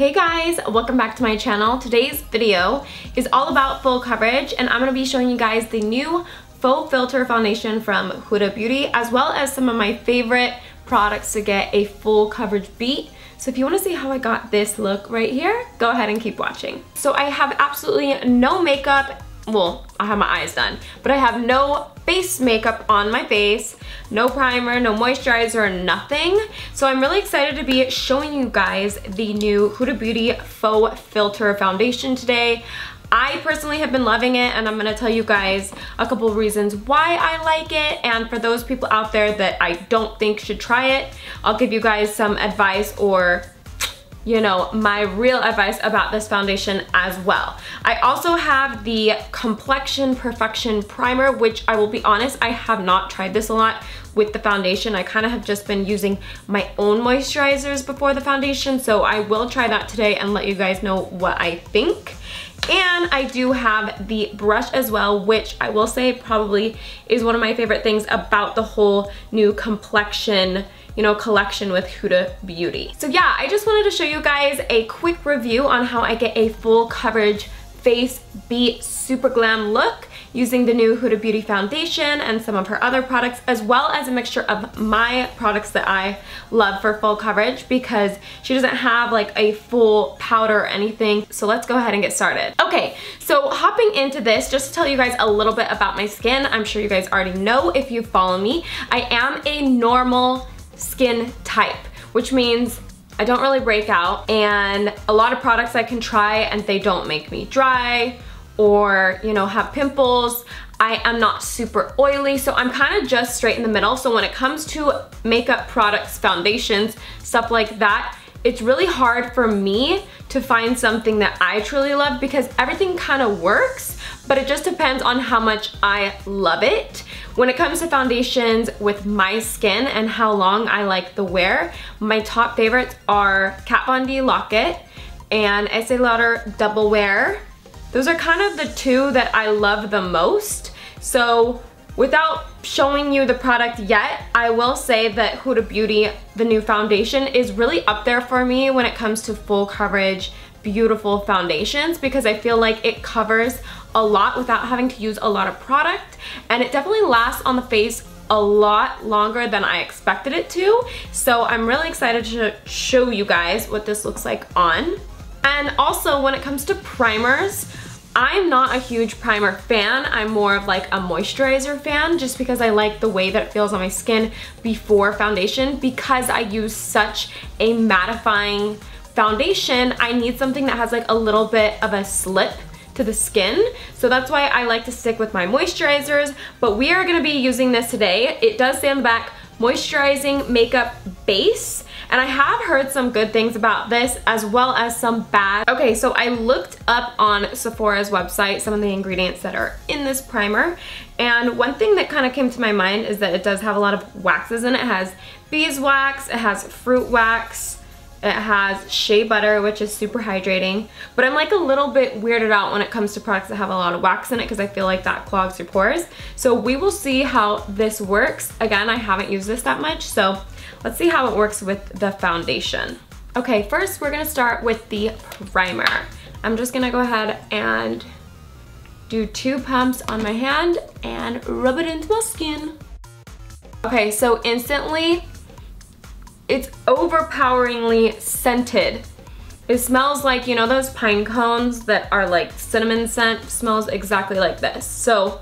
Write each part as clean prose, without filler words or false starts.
Hey guys, welcome back to my channel. Today's video is all about full coverage and I'm going to be showing you guys the new Faux Filter Foundation from Huda Beauty, as well as some of my favorite products to get a full coverage beat. So if you want to see how I got this look right here, go ahead and keep watching. So I have absolutely no makeup. Well, I have my eyes done, but I have no face makeup on my face, no primer, no moisturizer, nothing. So I'm really excited to be showing you guys the new Huda Beauty Faux Filter Foundation today. I personally have been loving it and I'm gonna tell you guys a couple of reasons why I like it, and for those people out there that I don't think should try it, I'll give you guys some advice, or you know, my real advice about this foundation as well. I also have the Complexion Perfection Primer, which I will be honest, I have not tried this a lot with the foundation. I kind of have just been using my own moisturizers before the foundation, so I will try that today and let you guys know what I think. And I do have the brush as well, which I will say probably is one of my favorite things about the whole new Complexion, you know, collection with Huda Beauty. So yeah, I just wanted to show you guys a quick review on how I get a full coverage face beat super glam look using the new Huda Beauty foundation and some of her other products, as well as a mixture of my products that I love for full coverage, because she doesn't have like a full powder or anything. So let's go ahead and get started. Okay, so hopping into this, just to tell you guys a little bit about my skin. I'm sure you guys already know if you follow me. I am a normal skin type, which means I don't really break out, and a lot of products I can try and they don't make me dry or, you know, have pimples. I am not super oily, so I'm kind of just straight in the middle. So when it comes to makeup products, foundations, stuff like that, it's really hard for me to find something that I truly love, because everything kind of works, but it just depends on how much I love it. When it comes to foundations with my skin and how long I like the wear, my top favorites are Kat Von D Lock-It and Estee Lauder Double Wear. Those are kind of the two that I love the most. So without showing you the product yet, I will say that Huda Beauty, the new foundation, is really up there for me when it comes to full coverage, beautiful foundations, because I feel like it covers a lot without having to use a lot of product, and it definitely lasts on the face a lot longer than I expected it to. So I'm really excited to show you guys what this looks like on. And also when it comes to primers, I'm not a huge primer fan. I'm more of like a moisturizer fan, just because I like the way that it feels on my skin before foundation. Because I use such a mattifying foundation, I need something that has like a little bit of a slip to the skin. So that's why I like to stick with my moisturizers, but we are gonna be using this today. It does say on the back, moisturizing makeup base, and I have heard some good things about this as well as some bad. Okay, so I looked up on Sephora's website some of the ingredients that are in this primer, and one thing that kind of came to my mind is that it does have a lot of waxes in it. It has beeswax, it has fruit wax, it has shea butter, which is super hydrating, but I'm like a little bit weirded out when it comes to products that have a lot of wax in it, because I feel like that clogs your pores. So we will see how this works. Again, I haven't used this that much, so let's see how it works with the foundation. Okay, first we're gonna start with the primer. I'm just gonna go ahead and do 2 pumps on my hand and rub it into my skin. Okay, so instantly, it's overpoweringly scented. It smells like, you know, those pine cones that are like cinnamon scent, smells exactly like this. So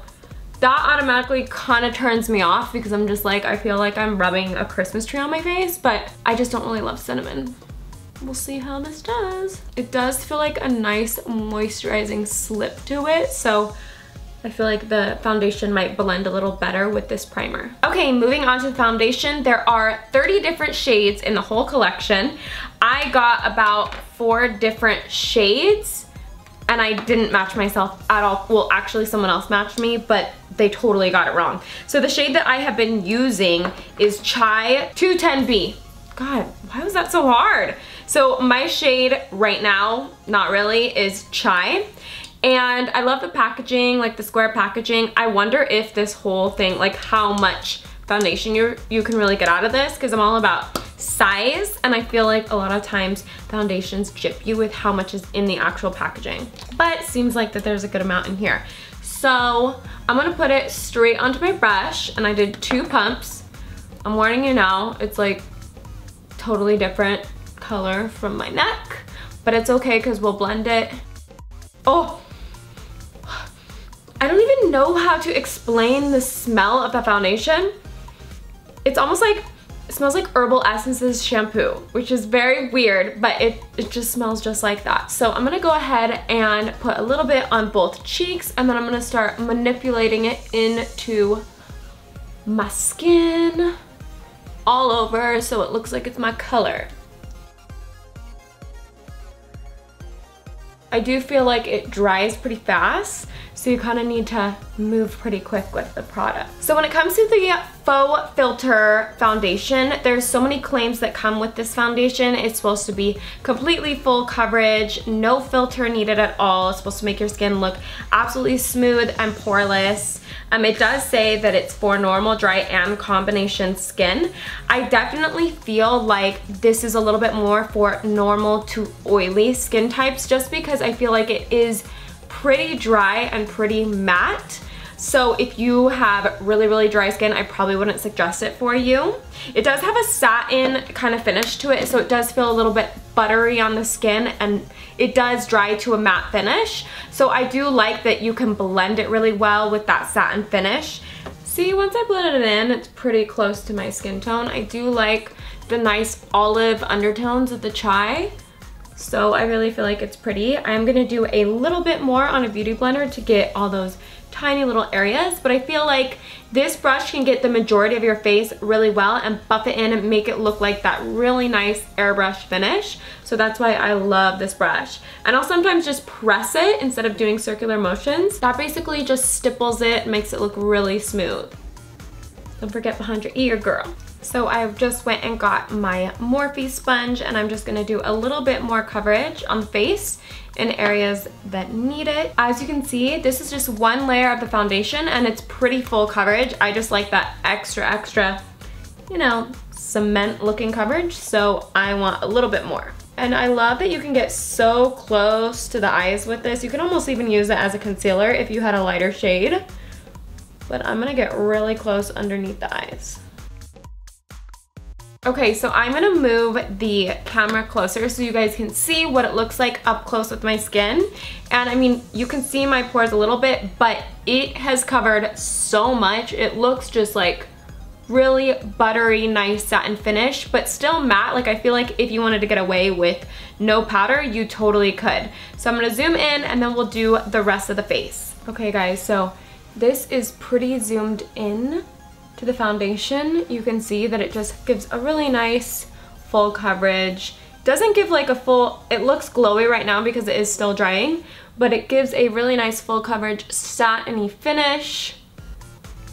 that automatically kind of turns me off, because I'm just like, I feel like I'm rubbing a Christmas tree on my face, but I just don't really love cinnamon. We'll see how this does. It does feel like a nice moisturizing slip to it, so I feel like the foundation might blend a little better with this primer. Okay, moving on to the foundation. There are 30 different shades in the whole collection. I got about 4 different shades, and I didn't match myself at all. Well, actually someone else matched me, but they totally got it wrong. So the shade that I have been using is Chai 210B. God, why was that so hard? So my shade right now, not really, is Chai. And I love the packaging, like the square packaging. I wonder if this whole thing, like how much foundation you can really get out of this, because I'm all about size, and I feel like a lot of times foundations gyp you with how much is in the actual packaging. But it seems like that there's a good amount in here. So I'm gonna put it straight onto my brush, and I did 2 pumps. I'm warning you now, it's like totally different color from my neck, but it's okay because we'll blend it. Oh, I don't even know how to explain the smell of the foundation. It's almost like, it smells like Herbal Essences shampoo, which is very weird, but it just smells just like that. So I'm gonna go ahead and put a little bit on both cheeks, and then I'm gonna start manipulating it into my skin all over so it looks like it's my color. I do feel like it dries pretty fast, so you kind of need to move pretty quick with the product. So when it comes to the Faux Filter foundation, there's so many claims that come with this foundation. It's supposed to be completely full coverage, no filter needed at all. It's supposed to make your skin look absolutely smooth and poreless. It does say that it's for normal, dry, and combination skin. I definitely feel like this is a little bit more for normal to oily skin types, just because I feel like it is pretty dry and pretty matte. So if you have really, really dry skin, I probably wouldn't suggest it for you. It does have a satin kind of finish to it, so it does feel a little bit buttery on the skin, and it does dry to a matte finish. So I do like that you can blend it really well with that satin finish. See, once I blended it in, it's pretty close to my skin tone. I do like the nice olive undertones of the chai. So I really feel like it's pretty. I'm gonna do a little bit more on a beauty blender to get all those tiny little areas, but I feel like this brush can get the majority of your face really well and buff it in and make it look like that really nice airbrush finish. So that's why I love this brush. And I'll sometimes just press it instead of doing circular motions. That basically just stipples it, makes it look really smooth. Don't forget behind your ear, girl. So I just went and got my Morphe sponge, and I'm just gonna do a little bit more coverage on the face in areas that need it. As you can see, this is just one layer of the foundation, and it's pretty full coverage. I just like that extra, you know, cement looking coverage, so I want a little bit more. And I love that you can get so close to the eyes with this. You can almost even use it as a concealer if you had a lighter shade. But I'm gonna get really close underneath the eyes. Okay, so I'm gonna move the camera closer so you guys can see what it looks like up close with my skin. And I mean, you can see my pores a little bit, but it has covered so much. It looks just like really buttery, nice satin finish, but still matte. Like, I feel like if you wanted to get away with no powder, you totally could. So I'm gonna zoom in, and then we'll do the rest of the face. Okay guys, so this is pretty zoomed in to the foundation. You can see that it just gives a really nice full coverage. Doesn't give like a full, it looks glowy right now because it is still drying, but it gives a really nice full coverage satiny finish.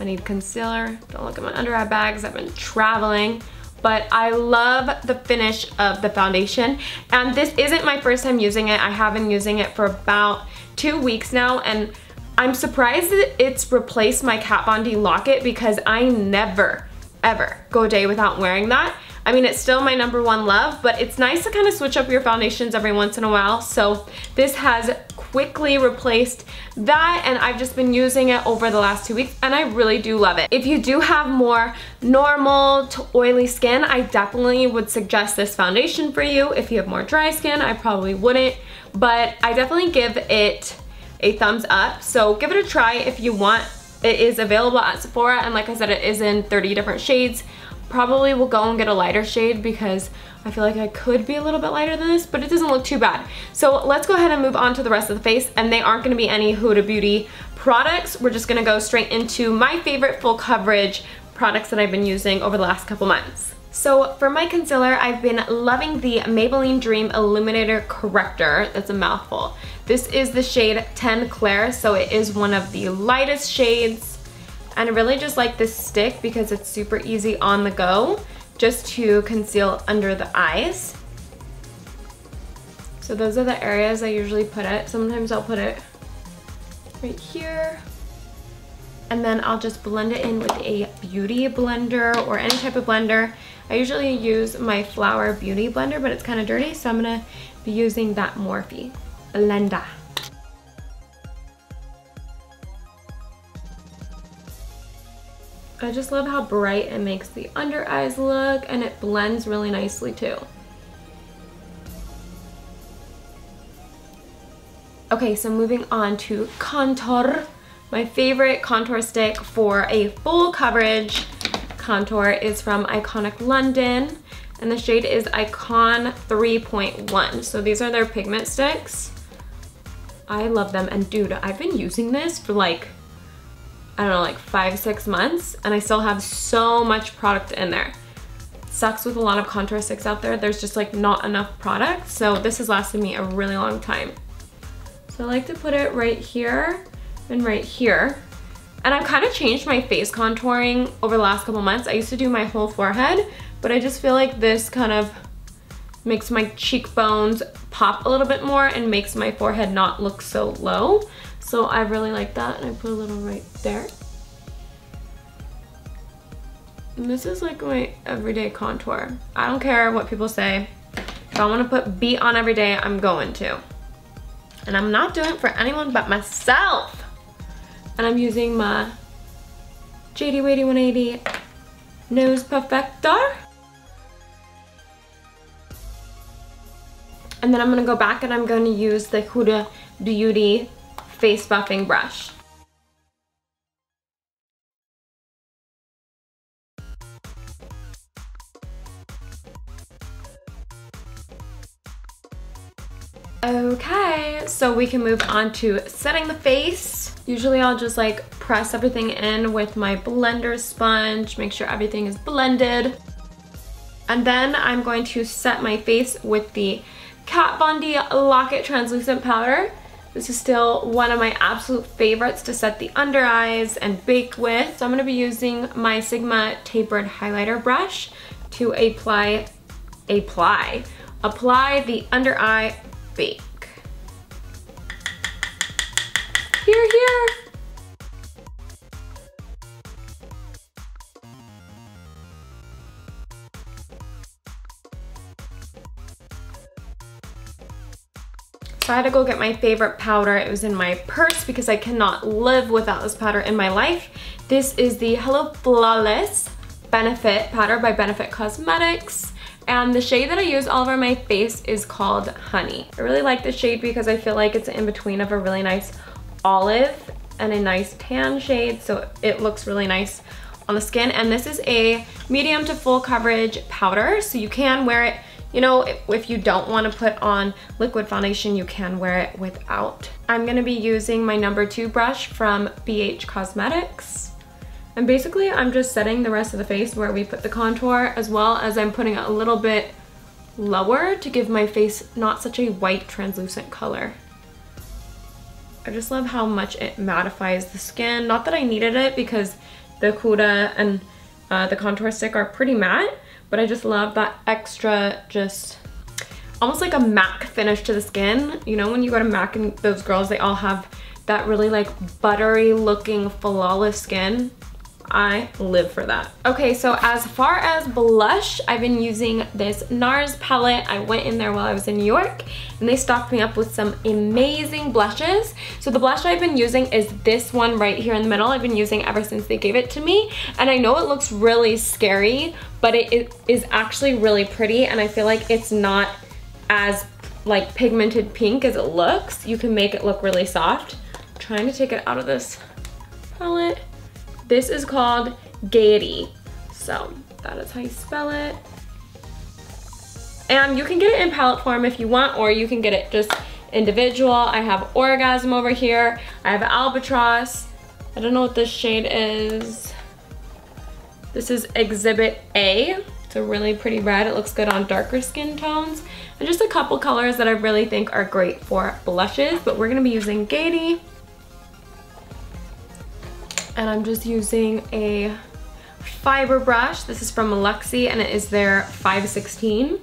I need concealer. Don't look at my under eye bags, I've been traveling. But I love the finish of the foundation. And this isn't my first time using it. I have been using it for about 2 weeks now, and I'm surprised that it's replaced my Kat Von D locket, because I never, ever go a day without wearing that. I mean, it's still my #1 love, but it's nice to kind of switch up your foundations every once in a while. So this has quickly replaced that, and I've just been using it over the last 2 weeks, and I really do love it. If you do have more normal to oily skin, I definitely would suggest this foundation for you. If you have more dry skin, I probably wouldn't, but I definitely give it a thumbs up. So give it a try if you want. It is available at Sephora, and like I said, it is in 30 different shades. Probably will go and get a lighter shade because I feel like I could be a little bit lighter than this, but it doesn't look too bad. So let's go ahead and move on to the rest of the face, and they aren't gonna be any Huda Beauty products. We're just gonna go straight into my favorite full coverage products that I've been using over the last couple months. So for my concealer, I've been loving the Maybelline Dream Illuminator Corrector. That's a mouthful. This is the shade 10 Clair, so it is one of the lightest shades. And I really just like this stick because it's super easy on the go, just to conceal under the eyes. So those are the areas I usually put it. Sometimes I'll put it right here. And then I'll just blend it in with a beauty blender or any type of blender. I usually use my Flower Beauty blender, but it's kind of dirty, so I'm gonna be using that Morphe blender. I just love how bright it makes the under eyes look, and it blends really nicely too. Okay, so moving on to contour. My favorite contour stick for a full coverage contour is from Iconic London, and the shade is Icon 3.1. So these are their pigment sticks. I love them, and dude, I've been using this for like, I don't know, like 5-6 months, and I still have so much product in there. Sucks with a lot of contour sticks out there. There's just like not enough product, so this has lasted me a really long time. So I like to put it right here and right here. And I've kind of changed my face contouring over the last couple months. I used to do my whole forehead, but I just feel like this kind of makes my cheekbones pop a little bit more and makes my forehead not look so low. So I really like that, and I put a little right there. And this is like my everyday contour. I don't care what people say. If I want to put beat on every day, I'm going to. And I'm not doing it for anyone but myself. And I'm using my Jadeywadey180 Nose Perfector. And then I'm going to go back and I'm going to use the Huda Beauty face buffing brush. Okay, so we can move on to setting the face. Usually I'll just like press everything in with my blender sponge, make sure everything is blended. And then I'm going to set my face with the Kat Von D Lock-It Translucent Powder. This is still one of my absolute favorites to set the under eyes and bake with. So I'm going to be using my Sigma tapered highlighter brush to apply the under eye bake. Here. So I had to go get my favorite powder. It was in my purse because I cannot live without this powder in my life. This is the Hello Flawless Benefit powder by Benefit Cosmetics. And the shade that I use all over my face is called Honey. I really like this shade because I feel like it's in between of a really nice olive and a nice tan shade, so it looks really nice on the skin. And this is a medium to full coverage powder, so you can wear it, you know, if you don't want to put on liquid foundation, you can wear it without. I'm going to be using my number 2 brush from BH Cosmetics. And basically, I'm just setting the rest of the face where we put the contour, as well as I'm putting it a little bit lower to give my face not such a white translucent color. I just love how much it mattifies the skin. Not that I needed it because the Huda and the contour stick are pretty matte, but I just love that extra, just almost like a MAC finish to the skin. You know, when you go to MAC and those girls, they all have that really like buttery looking flawless skin. I live for that. Okay, so as far as blush, I've been using this NARS palette. I went in there while I was in New York and they stocked me up with some amazing blushes. So the blush I've been using is this one right here in the middle. I've been using ever since they gave it to me. And I know it looks really scary, but it is actually really pretty, and I feel like it's not as like pigmented pink as it looks. You can make it look really soft. I'm trying to take it out of this palette. This is called Gaety, so that is how you spell it. And you can get it in palette form if you want, or you can get it just individual. I have Orgasm over here. I have Albatross. I don't know what this shade is. This is Exhibit A. It's a really pretty red. It looks good on darker skin tones. And just a couple colors that I really think are great for blushes, but we're gonna be using Gaety. And I'm just using a fiber brush. This is from Luxie and it is their 516.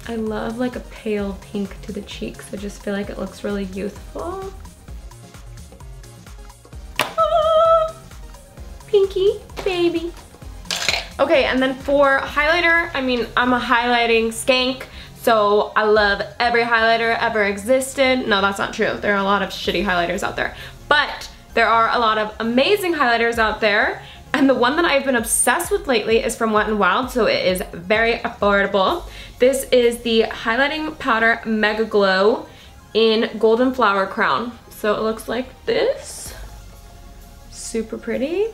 I love like a pale pink to the cheeks. I just feel like it looks really youthful. maybe. Okay, and then for highlighter, I mean, I'm a highlighting skank, so I love every highlighter ever existed. No, that's not true. There are a lot of shitty highlighters out there. But there are a lot of amazing highlighters out there. And the one that I've been obsessed with lately is from Wet n Wild, so it is very affordable. This is the Highlighting Powder Mega Glow in Golden Flower Crown. So it looks like this. Super pretty.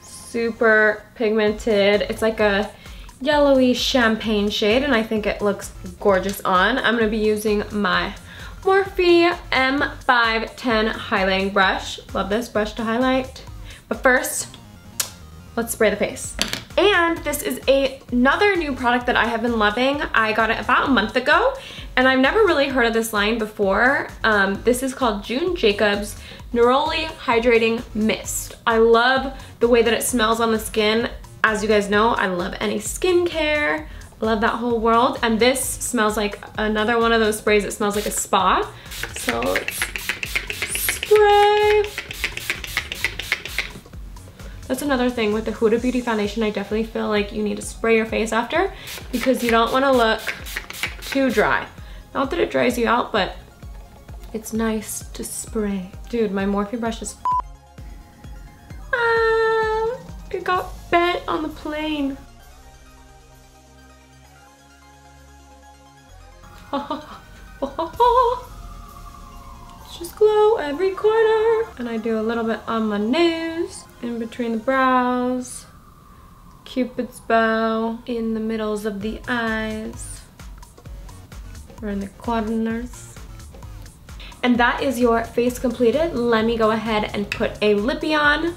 Super pigmented. It's like a yellowy champagne shade, and I think it looks gorgeous on. I'm gonna be using my Morphe M510 highlighting brush. Love this brush to highlight. But first, let's spray the face. And this is another new product that I have been loving. I got it about a month ago, and I've never really heard of this line before. This is called June Jacobs Neroli Hydrating Mist. I love the way that it smells on the skin. As you guys know, I love any skincare. Love that whole world. And this smells like another one of those sprays that smells like a spa. So let's spray. That's another thing with the Huda Beauty foundation. I definitely feel like you need to spray your face after because you don't want to look too dry. Not that it dries you out, but it's nice to spray. Dude, my Morphe brush is it got bent on the plane. It's just glow every corner. And I do a little bit on my nose, in between the brows, Cupid's bow, in the middles of the eyes, or in the corners. And that is your face completed. Let me go ahead and put a lippy on.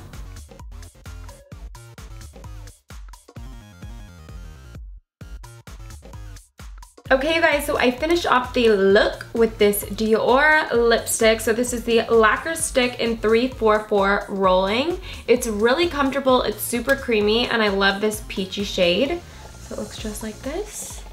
Okay, you guys, so I finished off the look with this Dior lipstick. So this is the Laquer stick in 344 rolling. It's really comfortable, it's super creamy, and I love this peachy shade. So it looks just like this,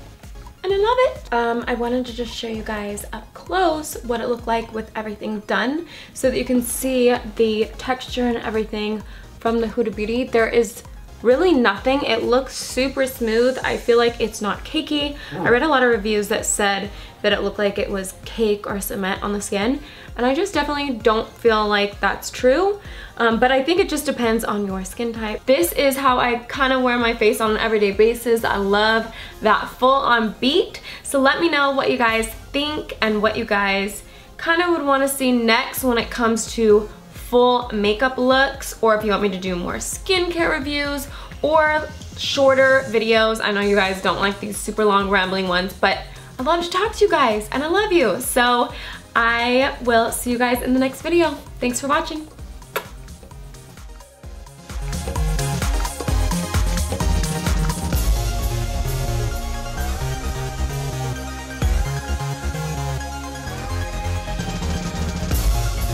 and I love it. I wanted to just show you guys up close what it looked like with everything done so that you can see the texture and everything from the Huda Beauty. There is really nothing. It looks super smooth. I feel like it's not cakey. I read a lot of reviews that said that it looked like it was cake or cement on the skin, and I just definitely don't feel like that's true. But I think it just depends on your skin type. This is how I kind of wear my face on an everyday basis. I love that full-on beat. So let me know what you guys think and what you guys kind of would want to see next when it comes to full makeup looks, or if you want me to do more skincare reviews or shorter videos. I know you guys don't like these super long rambling ones, but I love to talk to you guys and I love you. So I will see you guys in the next video. Thanks for watching.